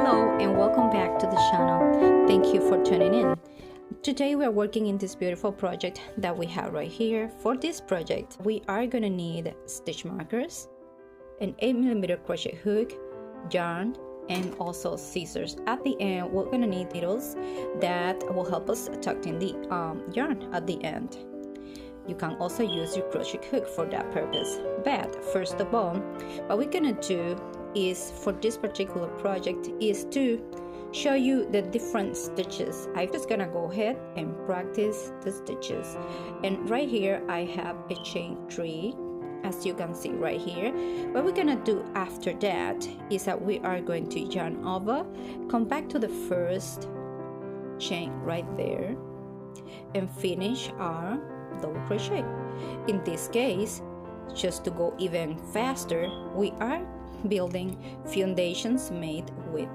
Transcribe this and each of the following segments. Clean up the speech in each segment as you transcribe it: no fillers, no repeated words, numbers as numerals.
Hello and welcome back to the channel. Thank you for tuning in. Today we are working in this beautiful project that we have right here. For this project we are going to need stitch markers, an 8mm crochet hook, yarn, and also scissors. At the end we're going to need needles that will help us tuck in the yarn at the end. You can also use your crochet hook for that purpose. But first of all, what we're going to do is, for this particular project, is to show you the different stitches. I'm just gonna go ahead and practice the stitches. And right here I have a chain 3, as you can see right here. What we're gonna do after that is that we are going to yarn over, come back to the first chain right there, and finish our double crochet. In this case, just to go even faster, we are building foundations made with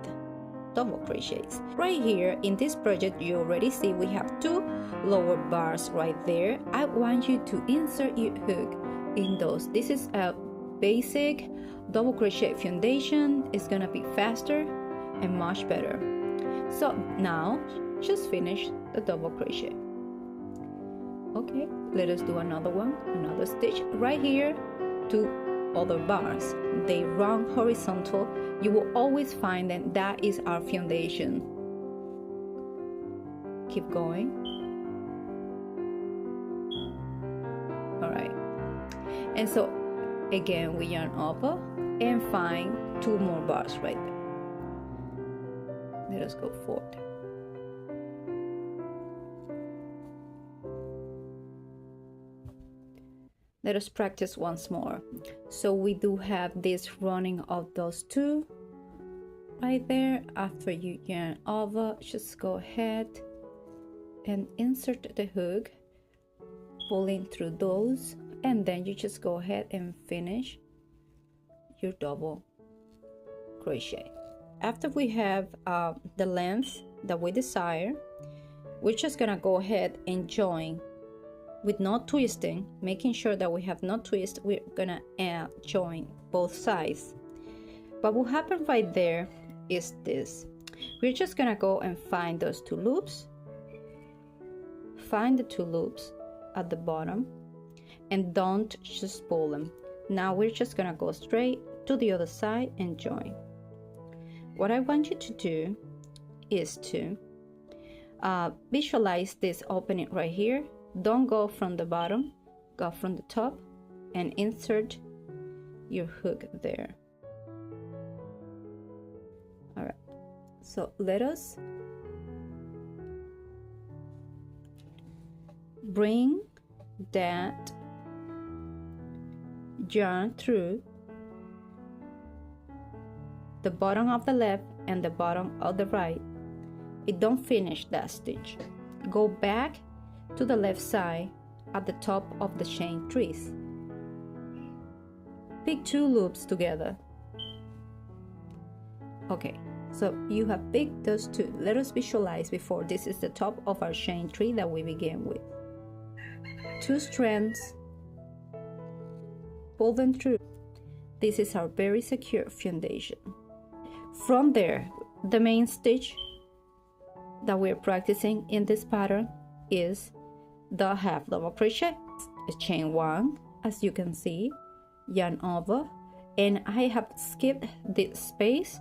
double crochets. Right here in this project, you already see we have 2 lower bars right there. I want you to insert your hook in those. This is a basic double crochet foundation. It's gonna be faster and much better. So now just finish the double crochet. Okay, let us do another one, another stitch right here. 2 other bars, they run horizontal. You will always find that that is our foundation. Keep going. All right, and so again we yarn over and find 2 more bars right there. Let us go forward. Let us practice once more. So we do have this running of those 2 right there. After you yarn over, just go ahead and insert the hook, pulling through those, and then you just go ahead and finish your double crochet. After we have the length that we desire, we're just gonna go ahead and join with no twisting, making sure that we have no twist. We're gonna join both sides. What will happen right there is this. We're just gonna go and find those 2 loops, find the 2 loops at the bottom, and don't just pull them. Now we're just gonna go straight to the other side and join. What I want you to do is to visualize this opening right here. Don't go from the bottom, go from the top and insert your hook there. All right, so let us bring that yarn through the bottom of the left and the bottom of the right. Don't finish that stitch. Go back to the left side at the top of the chain 3s. Pick 2 loops together. Okay, so you have picked those 2. Let us visualize before. This is the top of our chain 3 that we began with. 2 strands, pull them through. This is our very secure foundation. From there, the main stitch that we're practicing in this pattern is the half double crochet. Chain 1, as you can see, yarn over, and I have skipped this space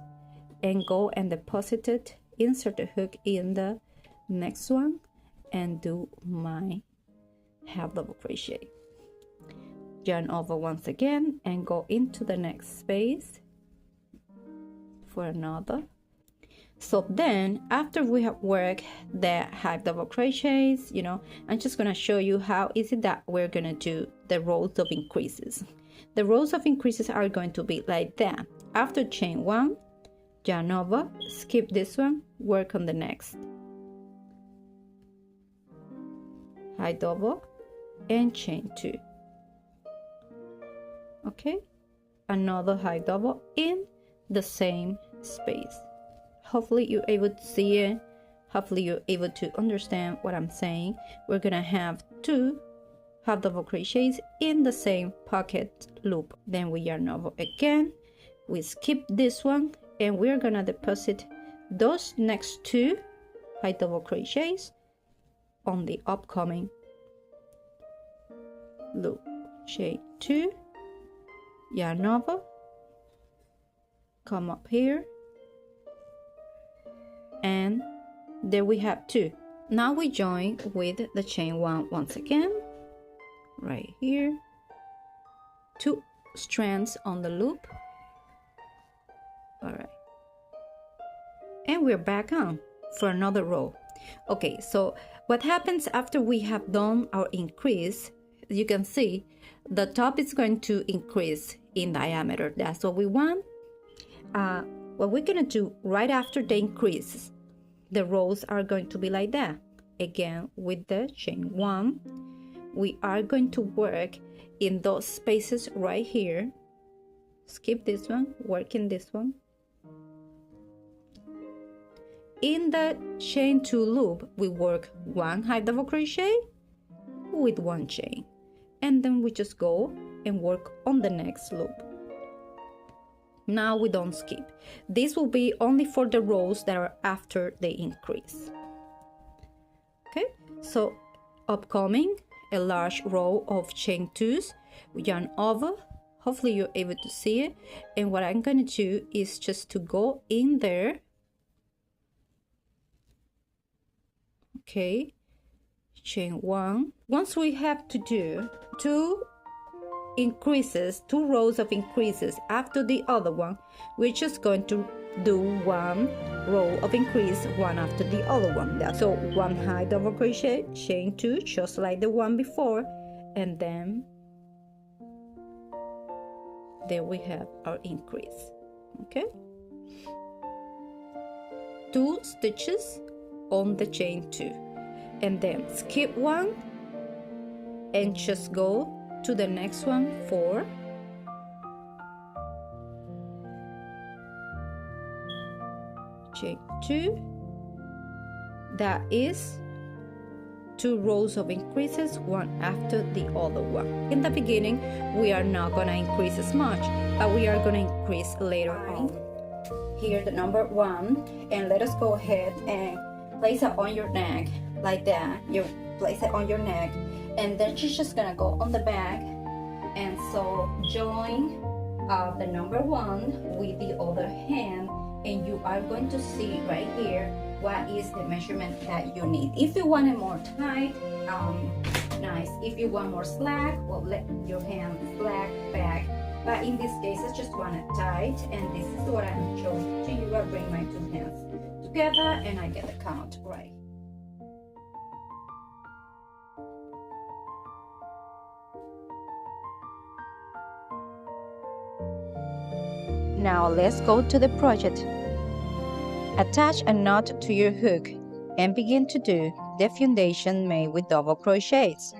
and go and deposit it, insert the hook in the next one, and do my half double crochet. Yarn over once again and go into the next space for another. So then after we have worked the half double crochets, I'm just going to show you how is it that we're going to do the rows of increases. The rows of increases are going to be like that. After chain 1, yarn over, skip this one, work on the next. High double and chain 2. Okay, another high double in the same space. Hopefully you're able to see it. Hopefully you're able to understand what I'm saying. We're gonna have 2 half double crochets in the same pocket loop. Then we yarn over again. We skip this one and we're gonna deposit those next 2 high double crochets on the upcoming loop. Chain 2, yarn over, come up here, and there we have 2. Now we join with the chain 1 once again, right here, 2 strands on the loop. All right, and we're back on for another row. Okay, so what happens after we have done our increase, you can see the top is going to increase in diameter. That's what we want. What we're gonna do right after the increase, the rows are going to be like that. Again, with the chain 1, we are going to work in those spaces right here. Skip this one, work in this one. In the chain 2 loop, we work 1 high double crochet with 1 chain, and then we just go and work on the next loop. Now we don't skip. This will be only for the rows that are after the increase. Okay, so upcoming, a large row of chain 2s, yarn over. Hopefully you're able to see it. And what I'm going to do is just to go in there. Okay, chain 1. Once we have to do 2 increases, 2 rows of increases after the other one, we're just going to do 1 row of increase, one after the other one. So 1 high double crochet, chain 2, just like the one before, and then there we have our increase. Okay, 2 stitches on the chain 2, and then skip 1 and just go to the next one for chain 2. That is 2 rows of increases, one after the other one. In the beginning we are not gonna increase as much, but we are gonna increase later on. Here the number 1, and let us go ahead and place it on your neck like that. You place it on your neck, and then she's just gonna go on the back, and so join the number 1 with the other hand, and you are going to see right here what is the measurement that you need. If you want it more tight, nice. If you want more slack, well, let your hand slack back, but in this case I just want it tight, and this is what I'm showing to you. I bring my 2 hands together and I get the count right. Now let's go to the project. Attach a knot to your hook and begin to do the foundation made with double crochets.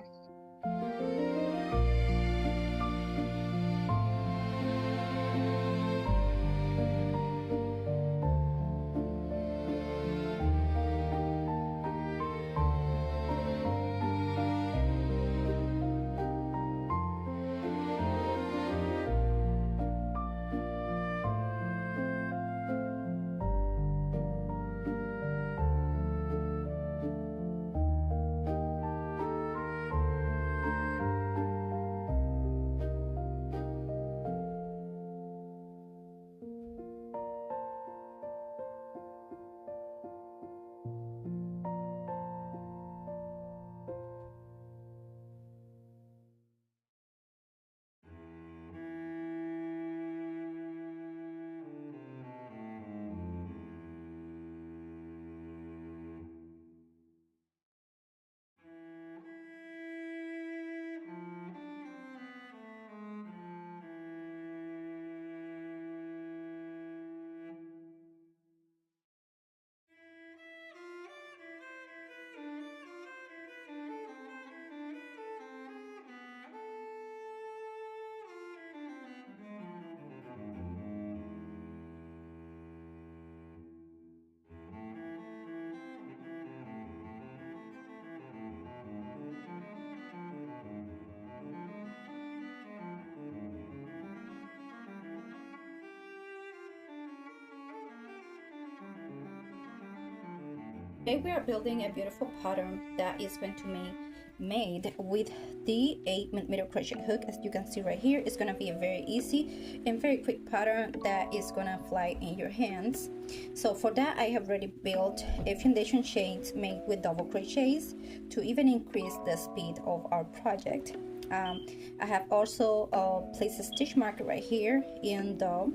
Today we are building a beautiful pattern that is going to be made with the 8mm crochet hook. As you can see right here, it's going to be a very easy and very quick pattern that is going to fly in your hands. So for that, I have already built a foundation chains made with double crochets to even increase the speed of our project. I have also placed a stitch marker right here in the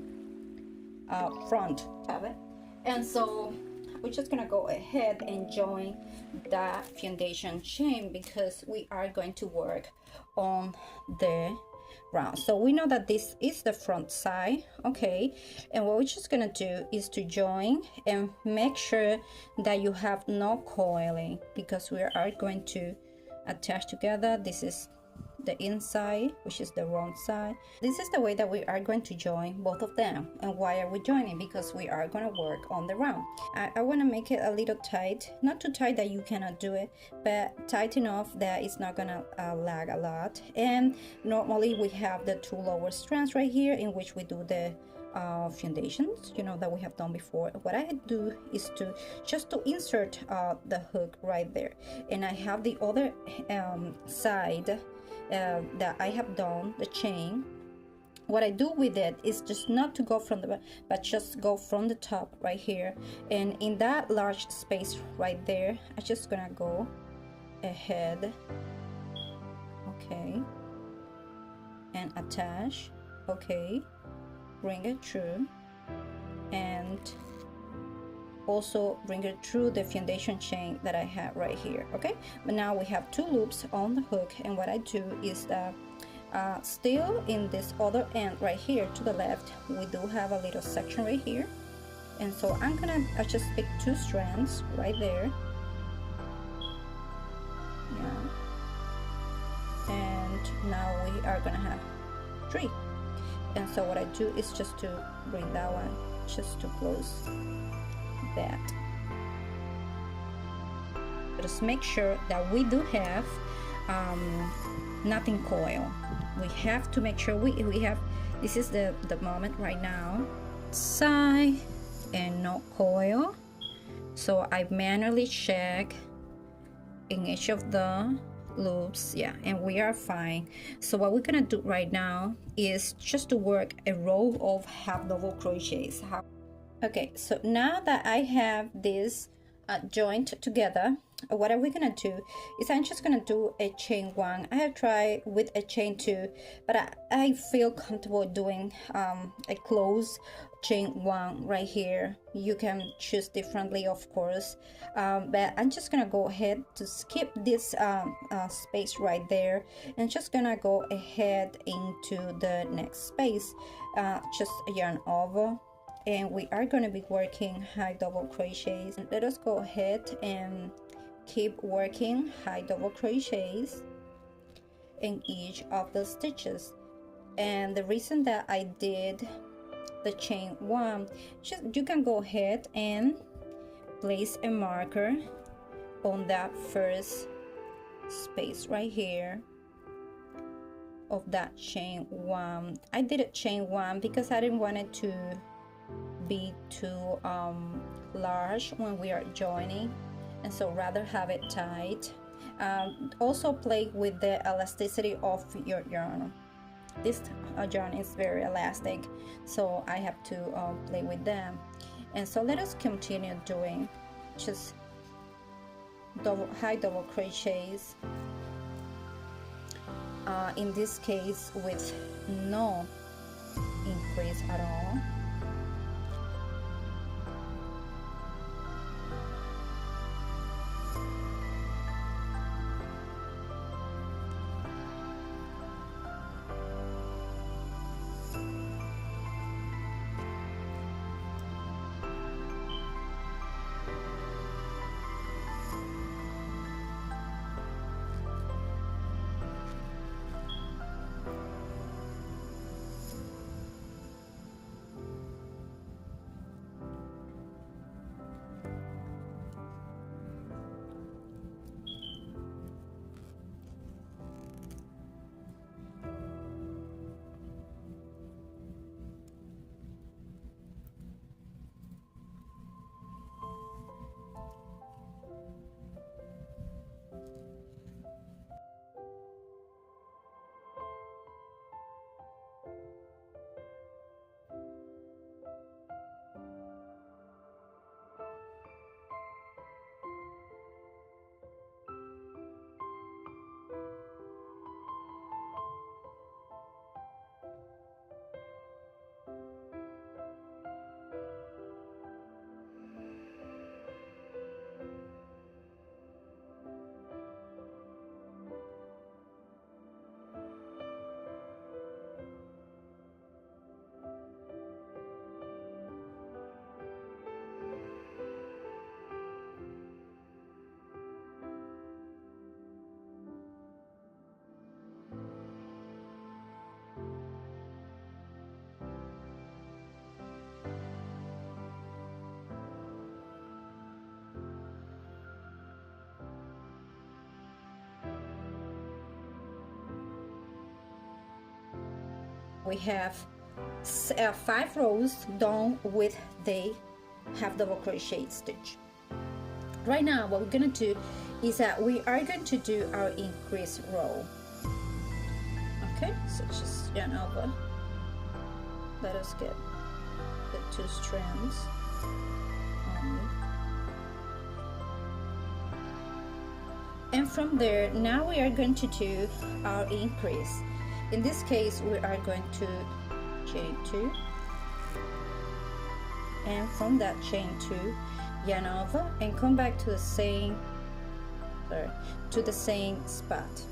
front of it, and so we're just gonna go ahead and join that foundation chain because we are going to work on the round. So we know that this is the front side, okay, and what we're just gonna do is to join and make sure that you have no coiling because we are going to attach together. This is the inside, which is the wrong side. This is the way that we are going to join both of them. And why are we joining? Because we are going to work on the round. I want to make it a little tight, not too tight that you cannot do it, but tight enough that it's not going to lag a lot. And normally we have the two lower strands right here in which we do the foundations, you know, that we have done before. What I do is to just to insert the hook right there, and I have the other side that I have done the chain. What I do with it is just not to go from the back, but just go from the top right here, and in that large space right there, I'm just gonna go ahead, okay, and attach, okay, bring it through, and also bring it through the foundation chain that I have right here, okay. But now we have two loops on the hook, and what I do is that still in this other end right here to the left, we do have a little section right here, and so I just pick two strands right there, yeah, and now we are gonna have three. And so what I do is just to bring that one just to close that. Just make sure that we do have nothing coil. We have to make sure we have, this is the moment right now, side and no coil. So I manually check in each of the loops, yeah, and we are fine. So what we're gonna do right now is just to work a row of half double crochets. Okay, so now that I have this joined together, what are we gonna do is I'm just gonna do a chain one. I have tried with a chain two, but I feel comfortable doing a close chain one right here. You can choose differently, of course, but I'm just gonna go ahead to skip this space right there and just gonna go ahead into the next space, just yarn over, and we are going to be working high double crochets. Let us go ahead and keep working high double crochets in each of the stitches. And the reason that I did the chain one, you can go ahead and place a marker on that first space right here of that chain one. I did a chain one because I didn't want it to be too large when we are joining, and so rather have it tight. Also play with the elasticity of your yarn. This yarn is very elastic, so I have to play with them. And so let us continue doing just high double crochets, in this case with no increase at all. We have 5 rows done with the half double crochet stitch. Right now what we're going to do is that we are going to do our increase row. Okay, so just yarn over. Let us get the 2 strands only. And from there, now we are going to do our increase. In this case, we are going to chain 2, and from that chain 2, yarn over and come back to the same spot.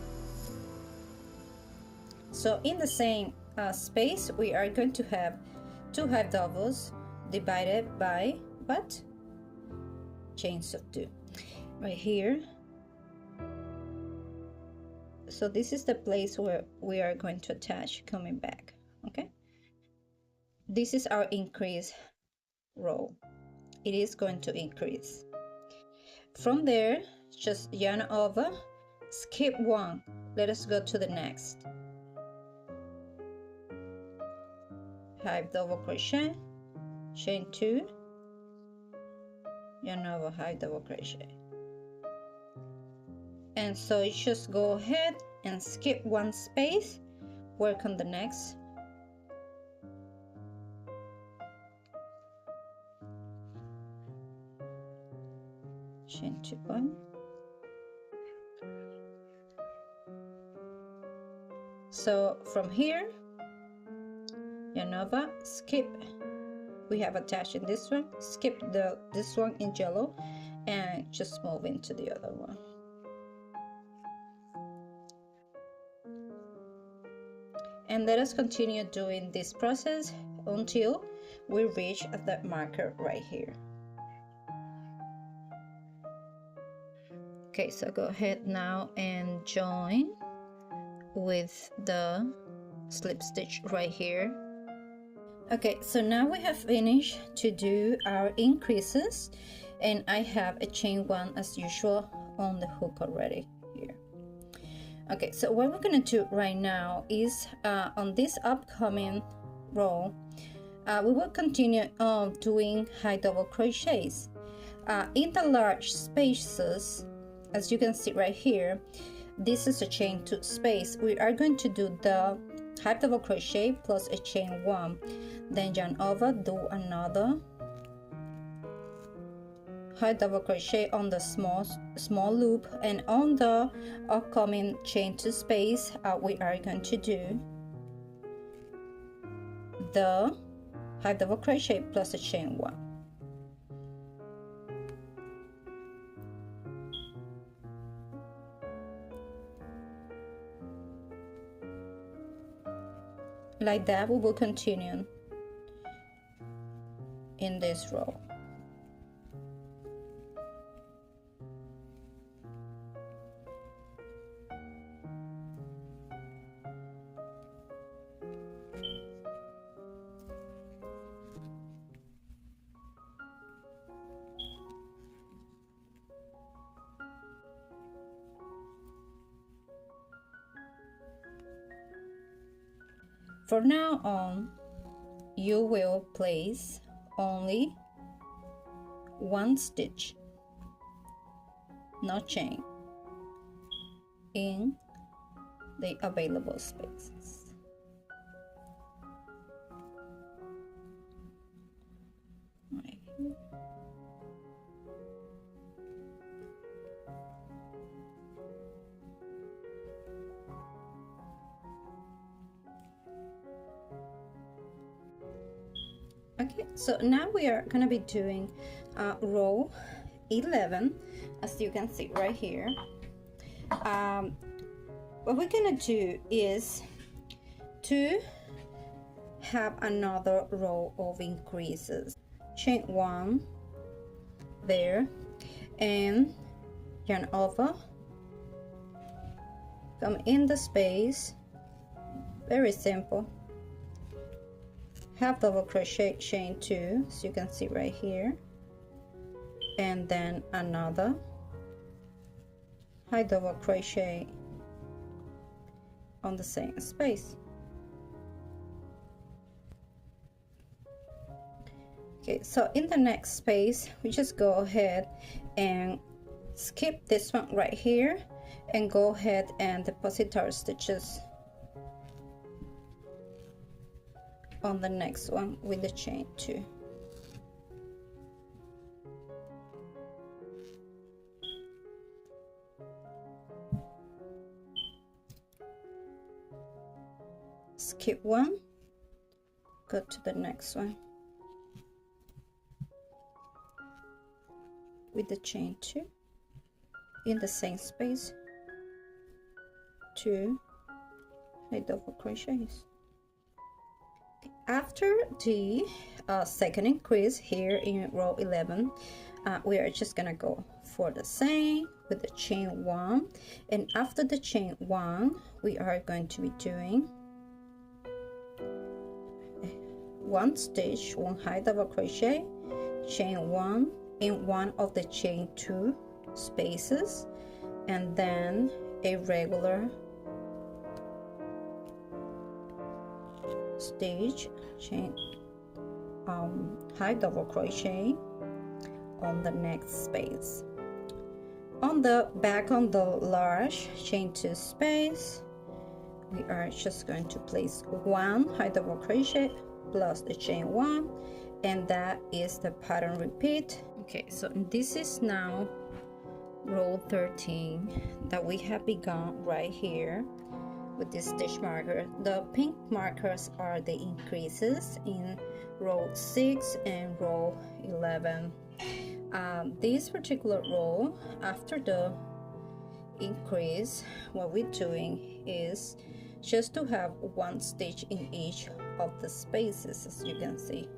So in the same space, we are going to have 2 half doubles divided by what? Chains of 2 right here. So this is the place where we are going to attach coming back. Okay, this is our increase row. It is going to increase. From there, just yarn over, skip 1, let us go to the next. Half double crochet, chain 2, yarn over, half double crochet. And so you just go ahead and skip 1 space, work on the next. Chain 2, 1. So from here, yarn over, skip. We have attached in this one, skip this one in yellow, and just move into the other one. And let us continue doing this process until we reach that marker right here. Okay, so go ahead now and join with the slip stitch right here. Okay, so now we have finished to do our increases, and I have a chain 1 as usual on the hook already here. Okay, so what we're gonna do right now is on this upcoming row, we will continue on doing high double crochets in the large spaces. As you can see right here, this is a chain 2 space. We are going to do the half double crochet plus a chain 1, then yarn over, do another high double crochet on the small loop, and on the upcoming chain 2 space we are going to do the high double crochet plus a chain 1. Like that, we will continue in this row. From now on, you will place only 1 stitch, no chain, in the available spaces. Right here. Okay, so now we are going to be doing row 11, as you can see right here. What we're going to do is to have another row of increases. Chain 1 there, and yarn over, come in the space, very simple. Half double crochet, chain 2, so you can see right here, and then another high double crochet on the same space. Okay, so in the next space we just go ahead and skip this one right here and go ahead and deposit our stitches on the next one with the chain 2. Skip one, go to the next one with the chain 2 in the same space, 2 double crochets. After the second increase here in row 11, we are just gonna go for the same with the chain 1, and after the chain 1 we are going to be doing 1 stitch, 1 high double crochet, chain 1 in one of the chain 2 spaces, and then a regular stitch, chain high double crochet on the next space. On the back, on the large chain 2 space, we are just going to place 1 high double crochet plus the chain 1, and that is the pattern repeat. Okay, so this is now row 13 that we have begun right here with this stitch marker. The pink markers are the increases in row 6 and row 11. This particular row, after the increase, what we're doing is just to have 1 stitch in each of the spaces, as you can see.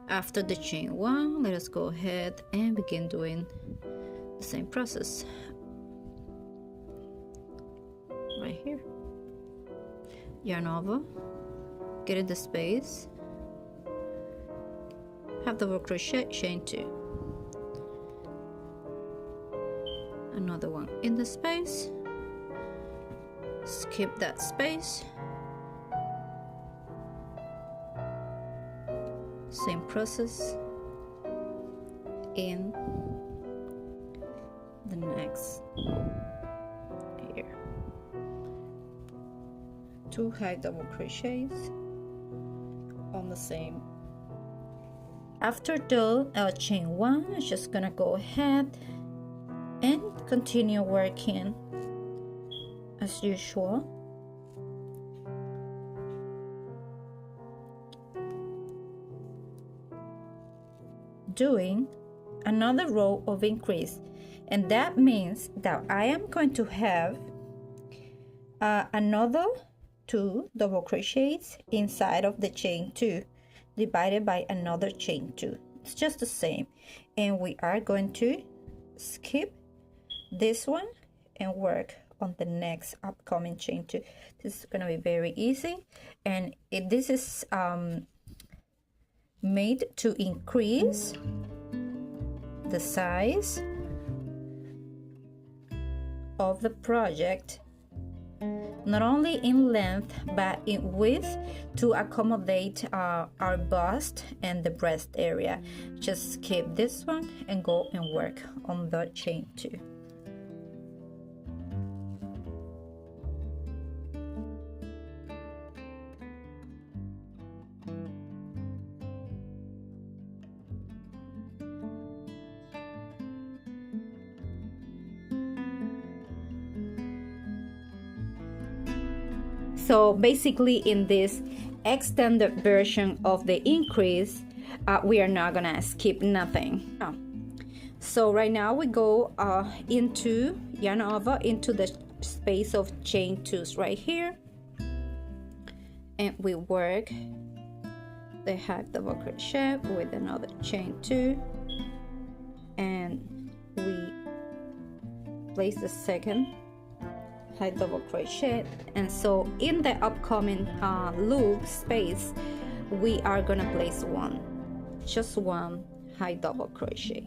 After the chain 1, let us go ahead and begin doing the same process right here. Yarn over, get in the space, half double crochet, chain 2, another one in the space, skip that space, same process in the next here, 2 high double crochets on the same. After the chain 1, I'm just gonna go ahead and continue working as usual. Doing another row of increase, and that means that I am going to have another 2 double crochets inside of the chain 2 divided by another chain 2. It's just the same, and we are going to skip this one and work on the next upcoming chain 2. This is going to be very easy, and this is made to increase the size of the project, not only in length but in width, to accommodate our bust and the breast area. Just skip this one and go and work on the chain 2. So basically, in this extended version of the increase, we are not gonna skip nothing. So right now we go into yarn over into the space of chain 2s right here, and we work the half double crochet with another chain 2, and we place the second high double crochet. And so in the upcoming loop space, we are gonna place just one high double crochet.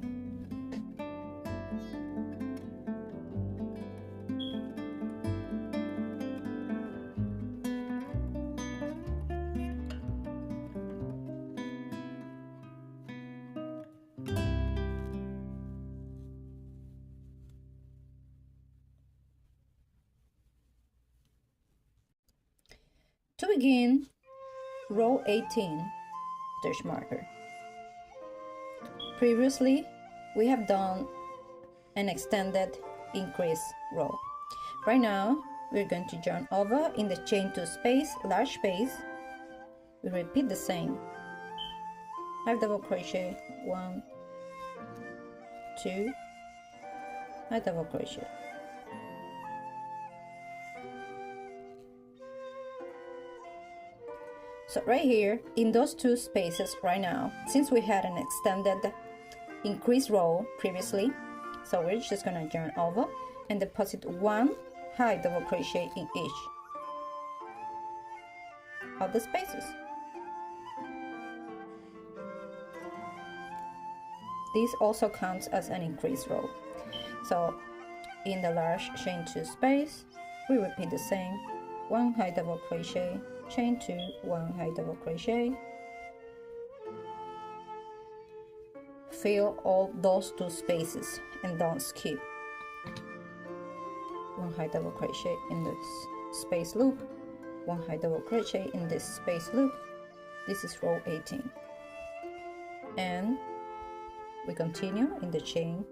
To begin, row 18 stitch marker. Previously, we have done an extended increase row. Right now, we're going to yarn over in the chain 2 space, large space. We repeat the same. Half double crochet, 1, 2, half double crochet. So right here, in those 2 spaces right now, since we had an extended increase row previously, so we're just gonna yarn over and deposit 1 high double crochet in each of the spaces. This also counts as an increase row. So in the large chain 2 space, we repeat the same. 1 high double crochet, chain 2, 1 high double crochet. Fill all those 2 spaces and don't skip. 1 high double crochet in this space loop, 1 high double crochet in this space loop. This is row 18. And we continue in the chain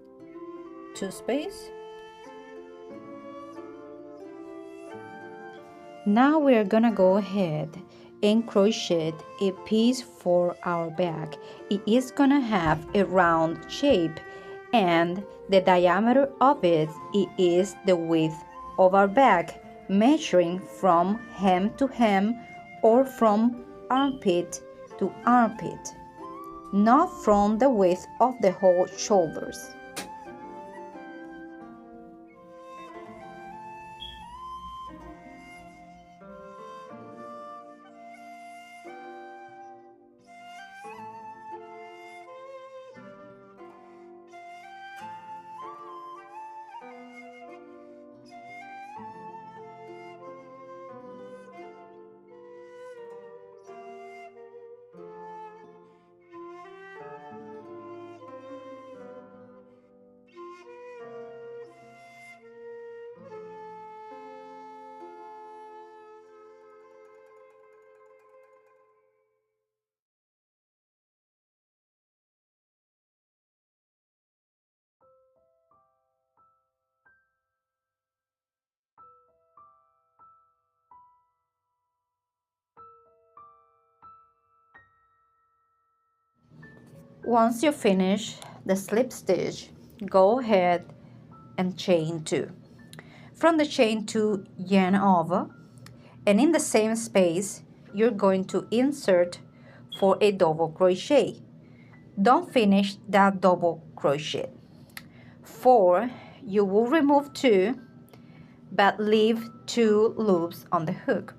2 space. Now we are gonna go ahead and crochet a piece for our bag. It is gonna have a round shape, and the diameter of it is the width of our bag, measuring from hem to hem or from armpit to armpit, not from the width of the whole shoulders. Once you finish the slip stitch, go ahead and chain 2. From the chain 2, yarn over, and in the same space, you're going to insert for a double crochet. Don't finish that double crochet. 4, you will remove 2, but leave 2 loops on the hook.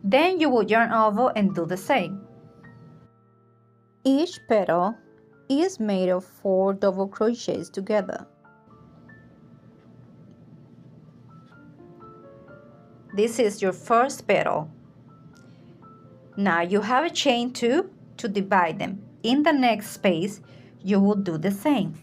Then you will yarn over and do the same. Each petal is made of 4 double crochets together. This is your first petal. Now you have a chain 2 to divide them. In the next space, you will do the same.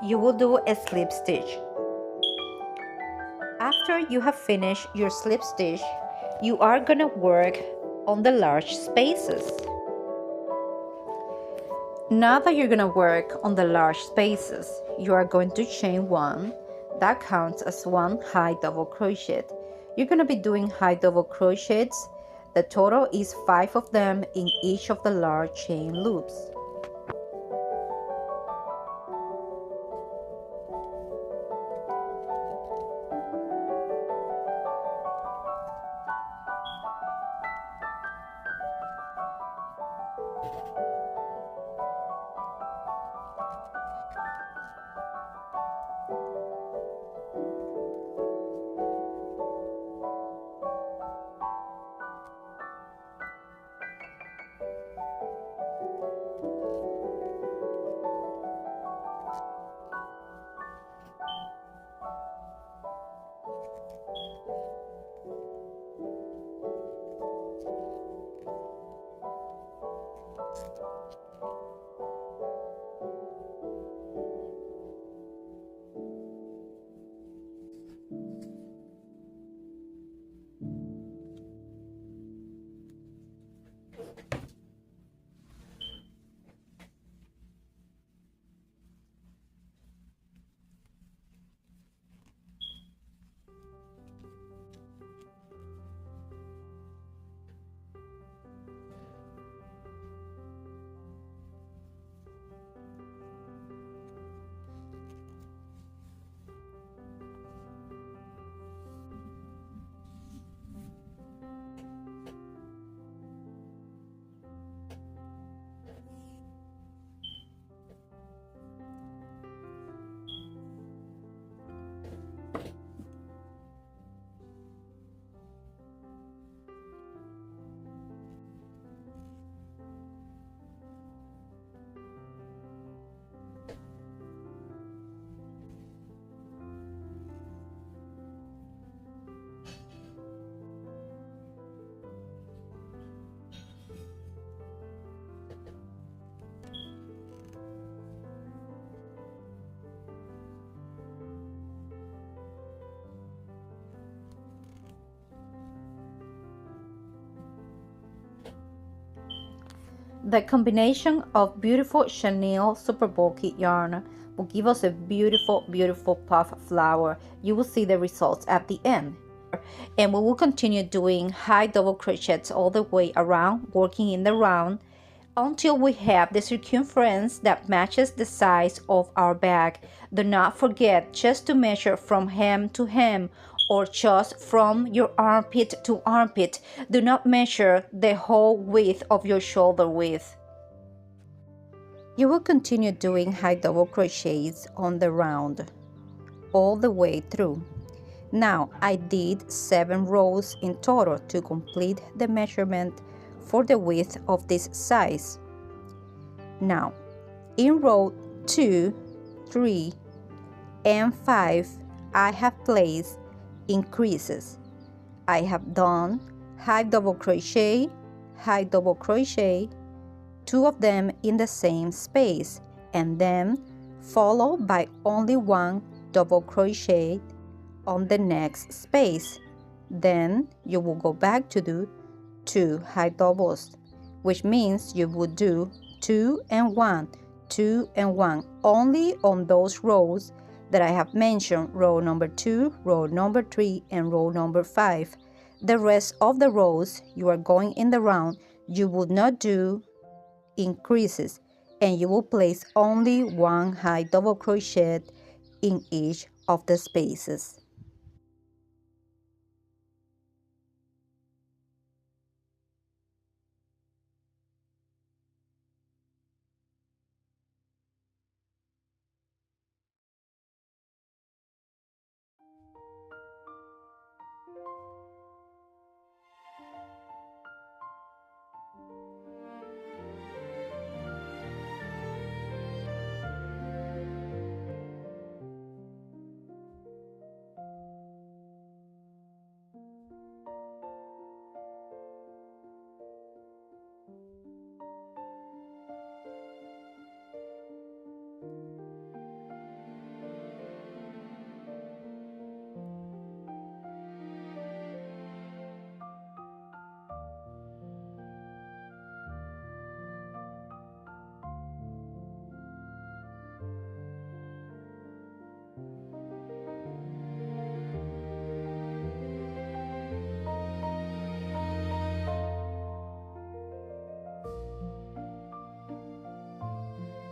you will do a slip stitch. After you have finished your slip stitch, you are gonna work on the large spaces. Now that you're gonna work on the large spaces, you are going to chain one. That counts as one high double crochet. You're gonna be doing high double crochets. The total is 5 of them in each of the large chain loops. The combination of beautiful Chenille super bulky yarn will give us a beautiful puff flower. You will see the results at the end. And we will continue doing high double crochets all the way around, working in the round until we have the circumference that matches the size of our bag. Do not forget just to measure from hem to hem or just from your armpit to armpit. Do not measure the whole width of your shoulder width. You will continue doing high double crochets on the round all the way through. Now I did 7 rows in total to complete the measurement for the width of this size. Now in row 2, 3, and 5 I have placed increases. I have done high double crochet, 2 of them in the same space, and then followed by only 1 double crochet on the next space. Then you will go back to do 2 high doubles, which means you would do 2 and 1, 2 and 1 only on those rows that I have mentioned: row number 2, row number 3, and row number 5. The rest of the rows you are going in the round, you would not do increases, and you will place only 1 high double crochet in each of the spaces.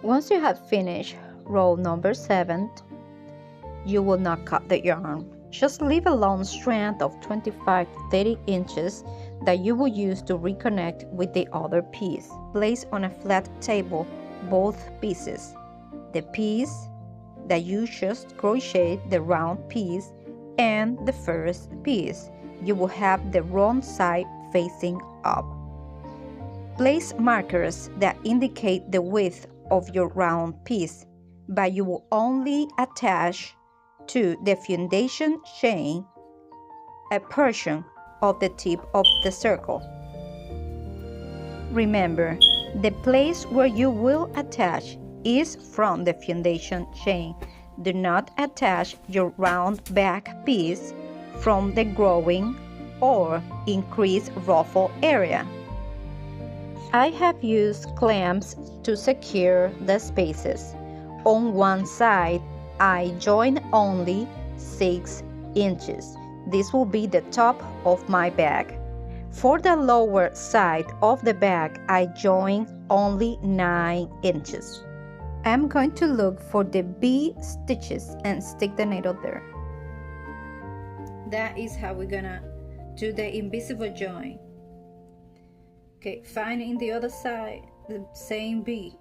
Once you have finished row number 7, you will not cut the yarn. Just leave a long strand of 25-30 inches that you will use to reconnect with the other piece. Place on a flat table both pieces. The piece that you just crochet, the round piece, and the first piece. You will have the wrong side facing up. Place markers that indicate the width of your round piece, but you will only attach to the foundation chain a portion of the tip of the circle. Remember, the place where you will attach is from the foundation chain. Do not attach your round back piece from the growing or increased ruffle area. I have used clamps to secure the spaces. On one side, I join only 6 inches. This will be the top of my bag. For the lower side of the bag, I join only 9 inches. I'm going to look for the B stitches and stick the needle there. That is how we're gonna do the invisible join. Okay, find in the other side the same B.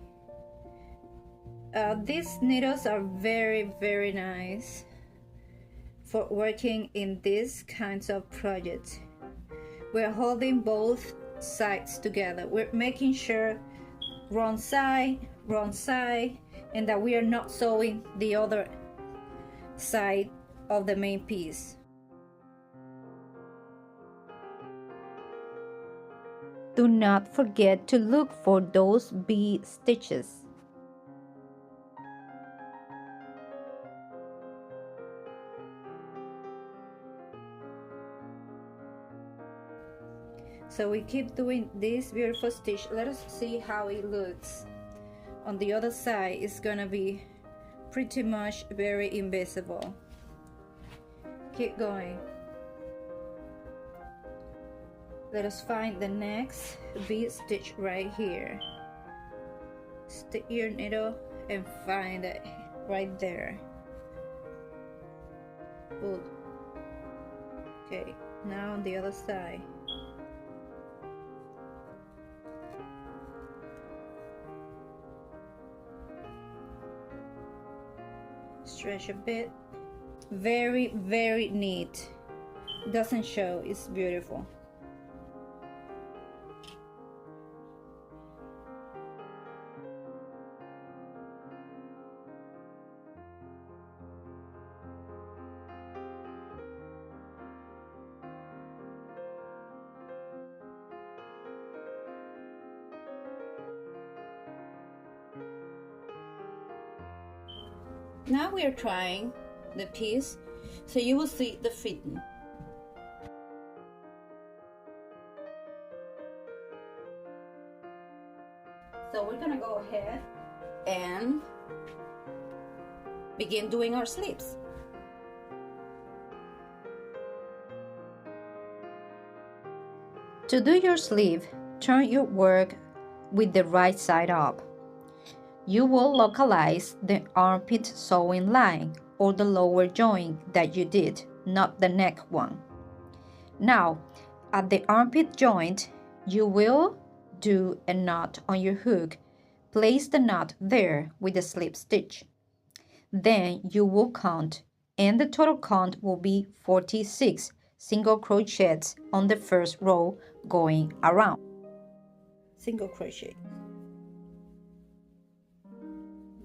These needles are very nice for working in these kinds of projects. We're holding both sides together. We're making sure wrong side, and that we are not sewing the other side of the main piece. Do not forget to look for those B stitches. So we keep doing this beautiful stitch. Let us see how it looks. On the other side, it's gonna be pretty much very invisible. Keep going. Let us find the next V stitch right here. Stick your needle and find it right there. Good. Okay, now on the other side. Stretch a bit. Very neat. Doesn't show, it's beautiful. Now we are trying the piece, so you will see the fitting. So we're gonna go ahead and begin doing our sleeves. To do your sleeve, turn your work with the right side up. You will localize the armpit sewing line or the lower join that you did, not the neck one. Now, at the armpit joint, you will do a knot on your hook. Place the knot there with a slip stitch. Then you will count, and the total count will be 46 single crochets on the first row going around. Single crochet.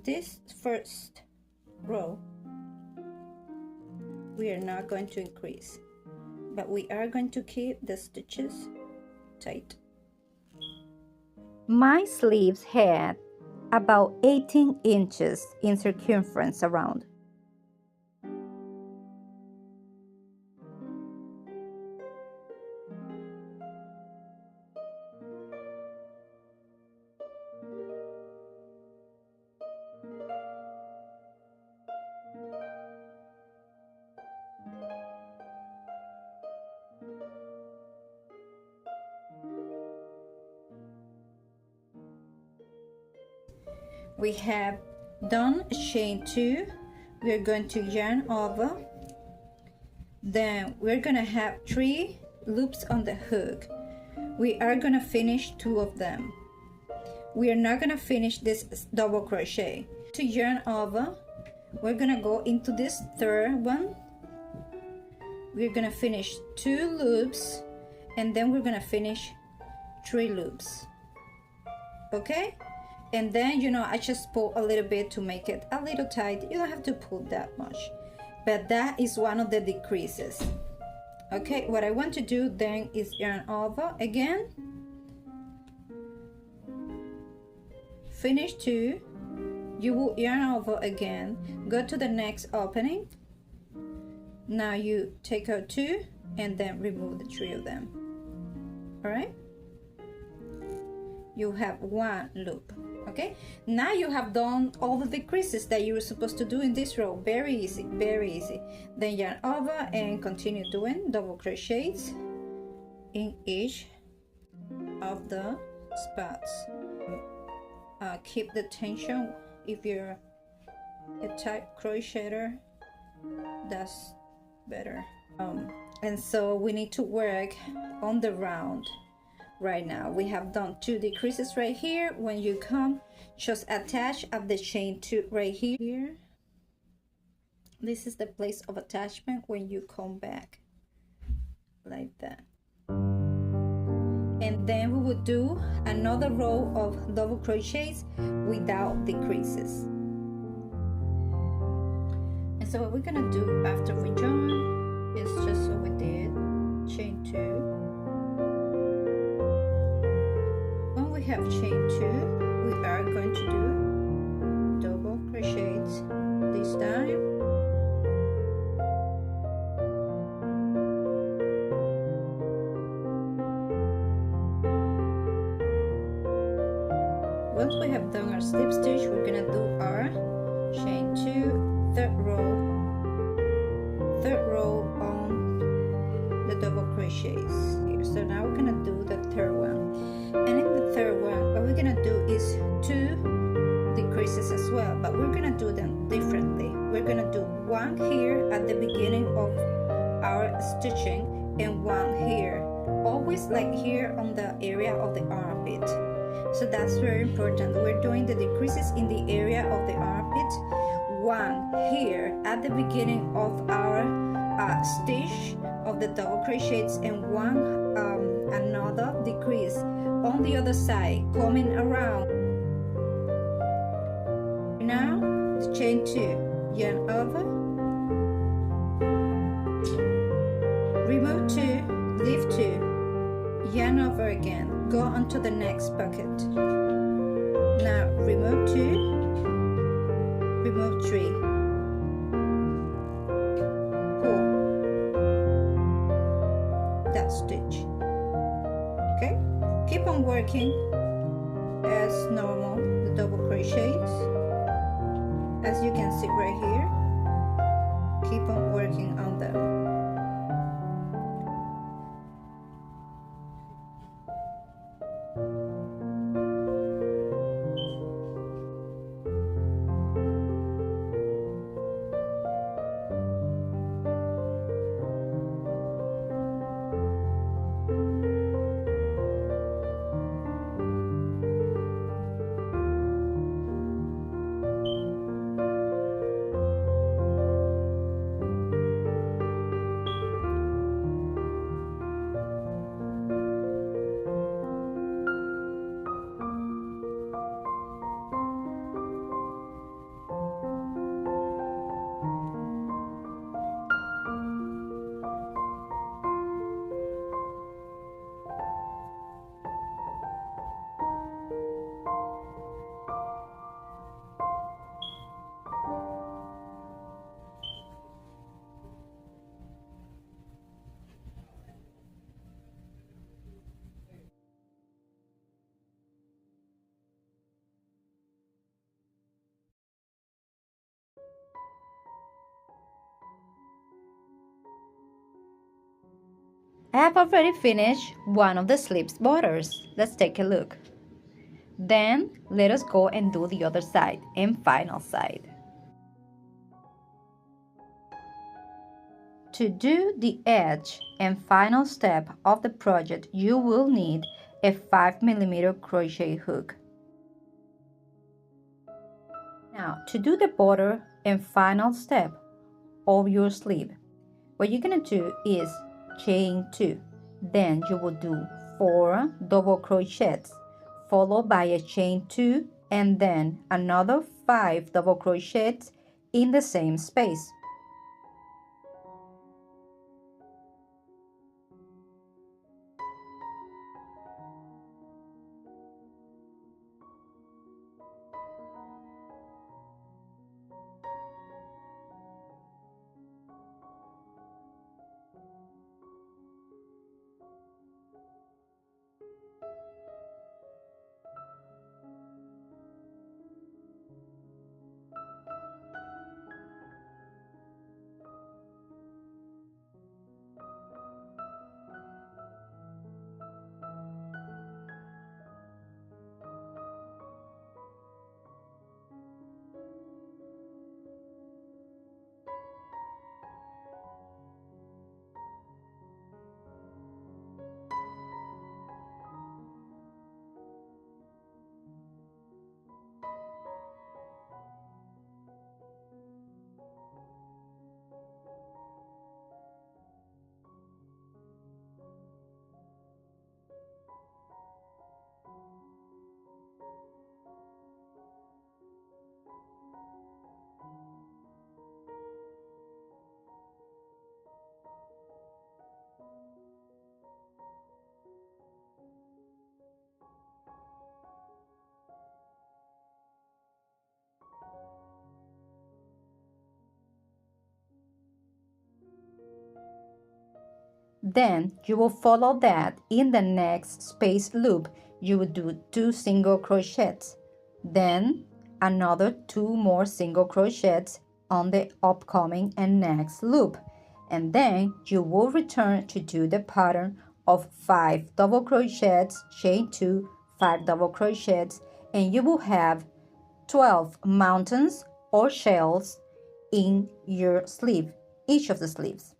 This first row, we are not going to increase, but we are going to keep the stitches tight. My sleeves had about 18 inches in circumference around. We have done chain 2. We're going to yarn over, then we're gonna have 3 loops on the hook. We are gonna finish 2 of them. We are not gonna finish this double crochet. To yarn over, we're gonna go into this third one. We're gonna finish 2 loops, and then we're gonna finish 3 loops. Okay, and then, you know, I just pull a little bit to make it a little tight. You don't have to pull that much, but that is one of the decreases. Okay, what I want to do then is yarn over again, finish 2, you will yarn over again, go to the next opening. Now you take out 2 and then remove the 3 of them. All right, you have 1 loop. Okay, now you have done all the decreases that you were supposed to do in this row. Very easy, very easy. Then yarn over and continue doing double crochets in each of the spots. Keep the tension. If you're a type crocheter, that's better. And so we need to work on the round. Right now we have done 2 decreases right here. When you come, just attach at the chain 2 right here. This is the place of attachment when you come back, like that. And then we would do another row of double crochets without decreases. And so what we're gonna do after we join is just what we did, chain 2. When we have chain 2, we are going to do double crochets this time. Once we have done our slip stitch, we're gonna do our chain 2, third row on the double crochets here. So now we're gonna do the third one, and in the third one what we're gonna do is 2 decreases as well, but we're gonna do them differently. We're gonna do 1 here at the beginning of our stitching and 1 here, always like here on the area of the armpit. So that's very important. We're doing the decreases in the area of the armpit, 1 here at the beginning of our stitch of the double crochets, and 1 another decrease on the other side coming around. Now the chain 2, yarn over, remove 2, leave 2, yarn over again, go on to the next bucket. Now remove 2, remove 3, pull that stitch. Okay, keep on working as normal the double crochets, as you can see right here. Keep on working on them. I have already finished one of the sleeves borders. Let's take a look. Then let us go and do the other side and final side. To do the edge and final step of the project, you will need a 5mm crochet hook. Now, to do the border and final step of your sleeve, what you're gonna do is chain 2. Then you will do 4 double crochets, followed by a chain 2, and then another 5 double crochets in the same space. Then you will follow that in the next space loop. You will do 2 single crochets, then another 2 more single crochets on the upcoming and next loop, and then you will return to do the pattern of 5 double crochets, chain 2, 5 double crochets, and you will have 12 mountains or shells in your sleeve, each of the sleeves.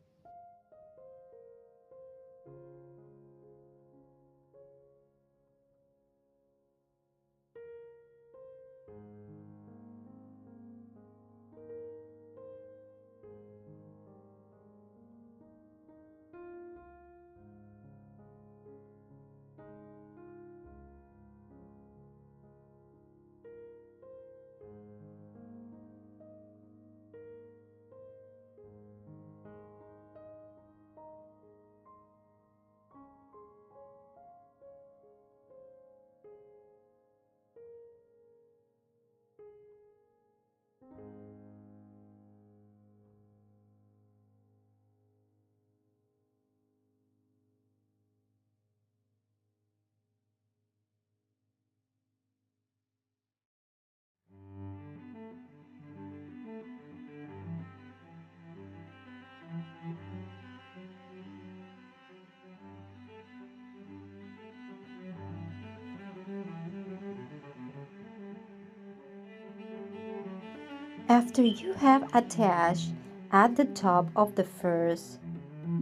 After you have attached at the top of the first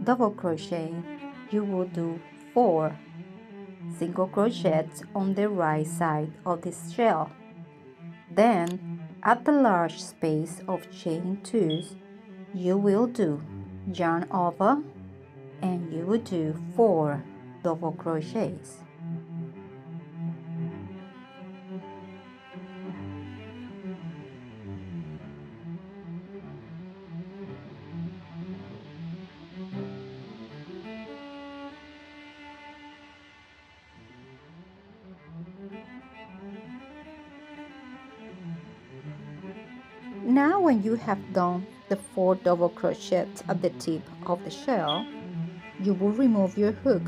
double crochet, you will do 4 single crochets on the right side of this shell. Then at the large space of chain 2s, you will do yarn over and you will do 4 double crochets. Now when you have done the 4 double crochets at the tip of the shell, you will remove your hook.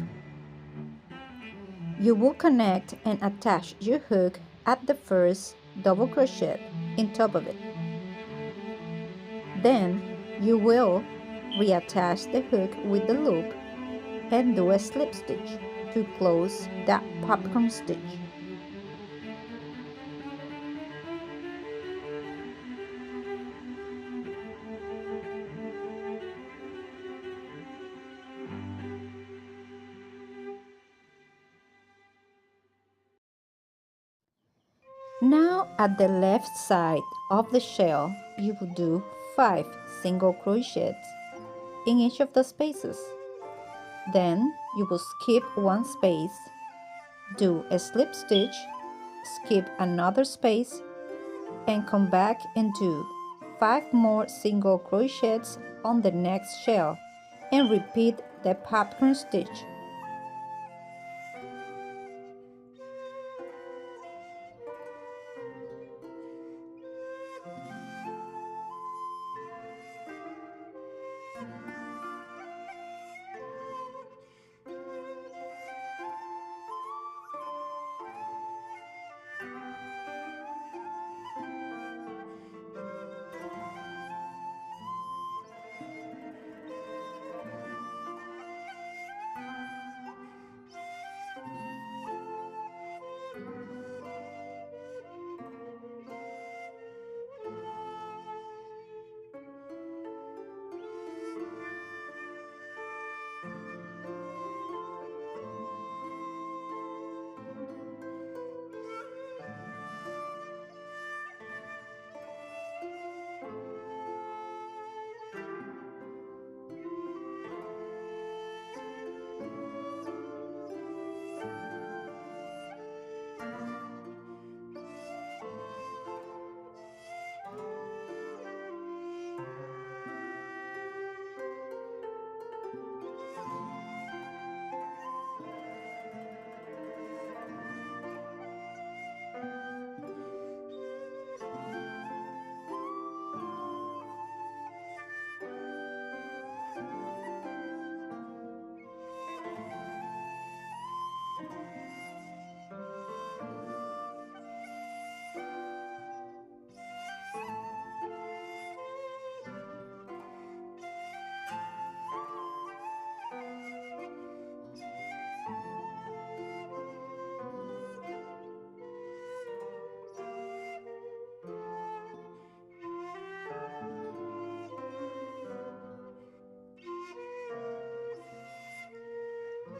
You will connect and attach your hook at the first double crochet in top of it. Then you will reattach the hook with the loop and do a slip stitch to close that popcorn stitch. Now at the left side of the shell, you will do 5 single crochets in each of the spaces. Then you will skip one space, do a slip stitch, skip another space, and come back and do 5 more single crochets on the next shell and repeat the popcorn stitch.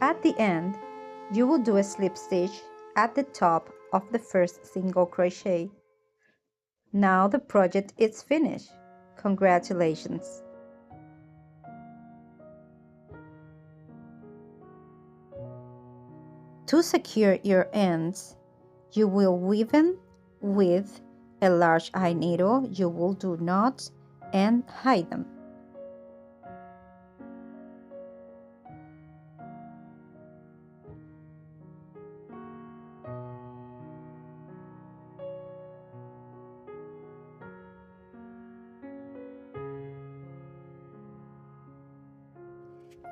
At the end, you will do a slip stitch at the top of the first single crochet. Now the project is finished. Congratulations! To secure your ends, you will weave in with a large eye needle. You will do knots and hide them.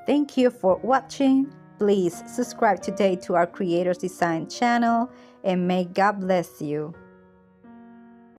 Thank you for watching. Please subscribe today to our Creators Design channel and may God bless you.